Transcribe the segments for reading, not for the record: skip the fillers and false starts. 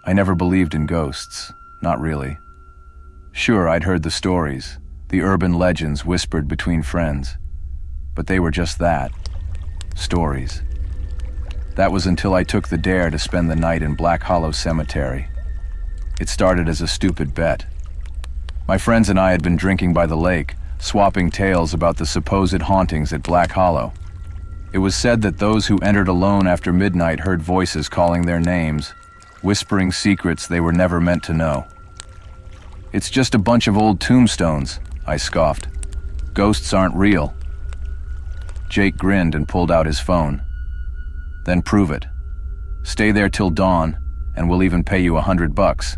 I never believed in ghosts, not really. Sure, I'd heard the stories, the urban legends whispered between friends, but they were just that, stories. That was until I took the dare to spend the night in Black Hollow Cemetery. It started as a stupid bet. My friends and I had been drinking by the lake, swapping tales about the supposed hauntings at Black Hollow. It was said that those who entered alone after midnight heard voices calling their names, whispering secrets they were never meant to know. "It's just a bunch of old tombstones," I scoffed. "Ghosts aren't real." Jake grinned and pulled out his phone. "Then prove it. Stay there till dawn, and we'll even pay you $100.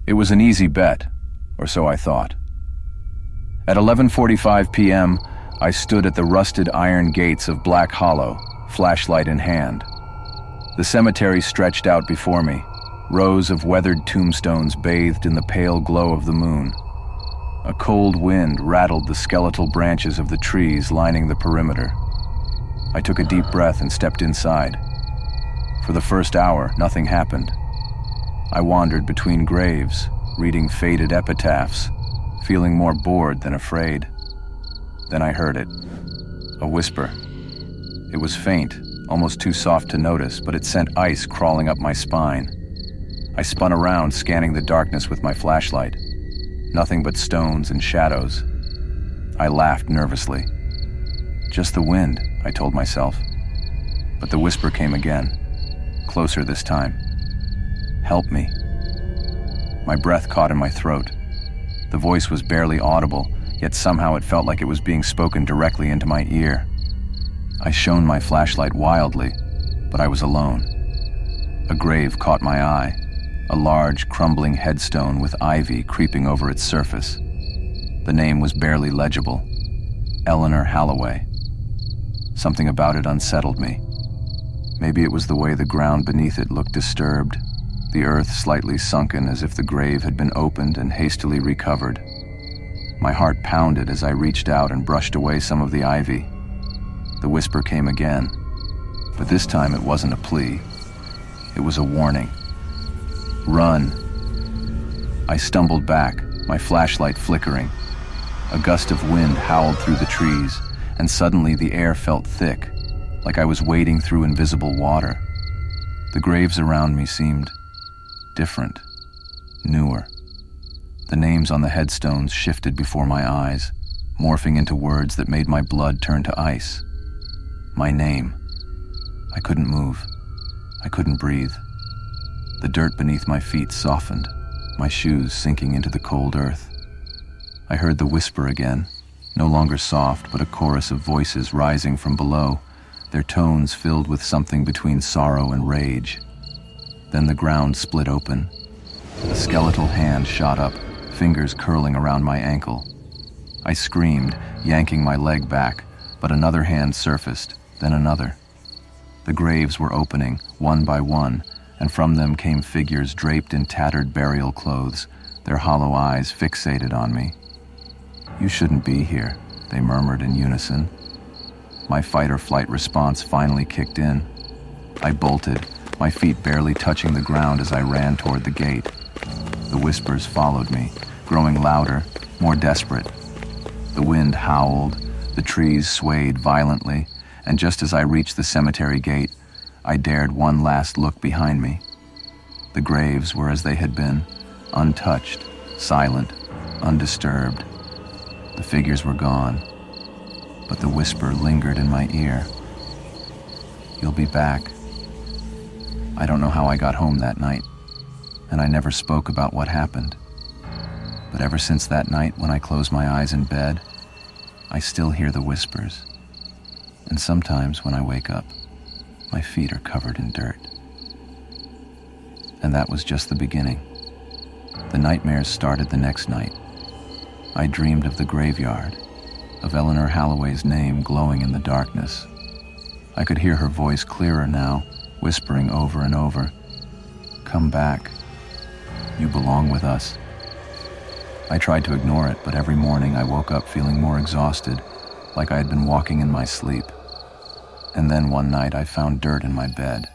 It was an easy bet, or so I thought. At 11:45 p.m., I stood at the rusted iron gates of Black Hollow, flashlight in hand. The cemetery stretched out before me, rows of weathered tombstones bathed in the pale glow of the moon. A cold wind rattled the skeletal branches of the trees lining the perimeter. I took a deep breath and stepped inside. For the first hour, nothing happened. I wandered between graves, reading faded epitaphs, feeling more bored than afraid. Then I heard it. A whisper. It was faint, almost too soft to notice, but it sent ice crawling up my spine. I spun around, scanning the darkness with my flashlight. Nothing but stones and shadows. I laughed nervously. Just the wind, I told myself. But the whisper came again, closer this time. "Help me." My breath caught in my throat. The voice was barely audible, yet somehow it felt like it was being spoken directly into my ear. I shone my flashlight wildly, but I was alone. A grave caught my eye, a large, crumbling headstone with ivy creeping over its surface. The name was barely legible. Eleanor Holloway. Something about it unsettled me. Maybe it was the way the ground beneath it looked disturbed, the earth slightly sunken as if the grave had been opened and hastily recovered. My heart pounded as I reached out and brushed away some of the ivy. The whisper came again, but this time it wasn't a plea. It was a warning. "Run." I stumbled back, my flashlight flickering. A gust of wind howled through the trees, and suddenly the air felt thick, like I was wading through invisible water. The graves around me seemed different, newer. The names on the headstones shifted before my eyes, morphing into words that made my blood turn to ice. My name. I couldn't move. I couldn't breathe. The dirt beneath my feet softened, my shoes sinking into the cold earth. I heard the whisper again, no longer soft, but a chorus of voices rising from below, their tones filled with something between sorrow and rage. Then the ground split open. A skeletal hand shot up, fingers curling around my ankle. I screamed, yanking my leg back, but another hand surfaced, then another. The graves were opening, one by one, and from them came figures draped in tattered burial clothes, their hollow eyes fixated on me. "You shouldn't be here," they murmured in unison. My fight-or-flight response finally kicked in. I bolted, my feet barely touching the ground as I ran toward the gate. The whispers followed me, growing louder, more desperate. The wind howled, the trees swayed violently, and just as I reached the cemetery gate, I dared one last look behind me. The graves were as they had been, untouched, silent, undisturbed. The figures were gone, but the whisper lingered in my ear. "You'll be back." I don't know how I got home that night, and I never spoke about what happened. But ever since that night when I close my eyes in bed, I still hear the whispers. And sometimes when I wake up, my feet are covered in dirt. And that was just the beginning. The nightmares started the next night. I dreamed of the graveyard, of Eleanor Holloway's name glowing in the darkness. I could hear her voice clearer now, whispering over and over, "Come back. You belong with us." I tried to ignore it, but every morning I woke up feeling more exhausted, like I had been walking in my sleep. And then one night I found dirt in my bed.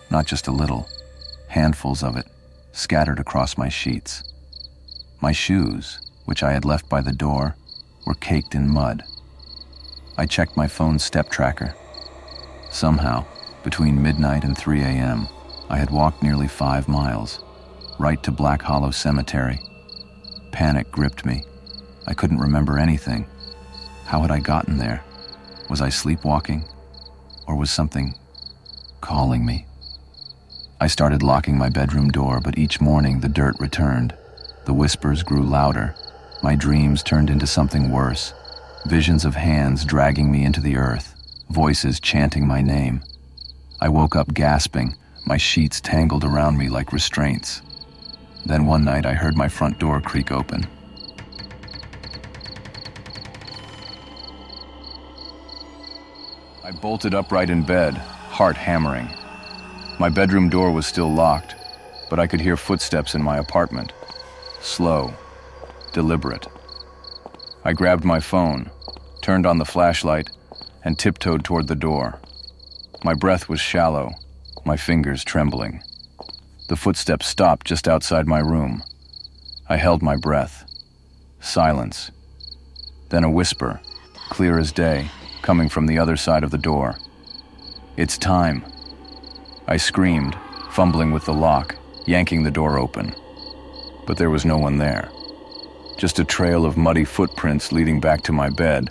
Not just a little, handfuls of it, scattered across my sheets. My shoes, which I had left by the door, were caked in mud. I checked my phone's step tracker. Somehow, between midnight and 3 a.m., I had walked nearly 5 miles, right to Black Hollow Cemetery. Panic gripped me. I couldn't remember anything. How had I gotten there? Was I sleepwalking? Or was something calling me? I started locking my bedroom door, but each morning the dirt returned. The whispers grew louder. My dreams turned into something worse. Visions of hands dragging me into the earth, voices chanting my name. I woke up gasping, my sheets tangled around me like restraints. Then one night I heard my front door creak open. I bolted upright in bed, heart hammering. My bedroom door was still locked, but I could hear footsteps in my apartment. Slow, deliberate. I grabbed my phone, turned on the flashlight, and tiptoed toward the door. My breath was shallow, my fingers trembling. The footsteps stopped just outside my room. I held my breath. Silence. Then a whisper, clear as day, coming from the other side of the door. "It's time." I screamed, fumbling with the lock, yanking the door open. But there was no one there. Just a trail of muddy footprints leading back to my bed,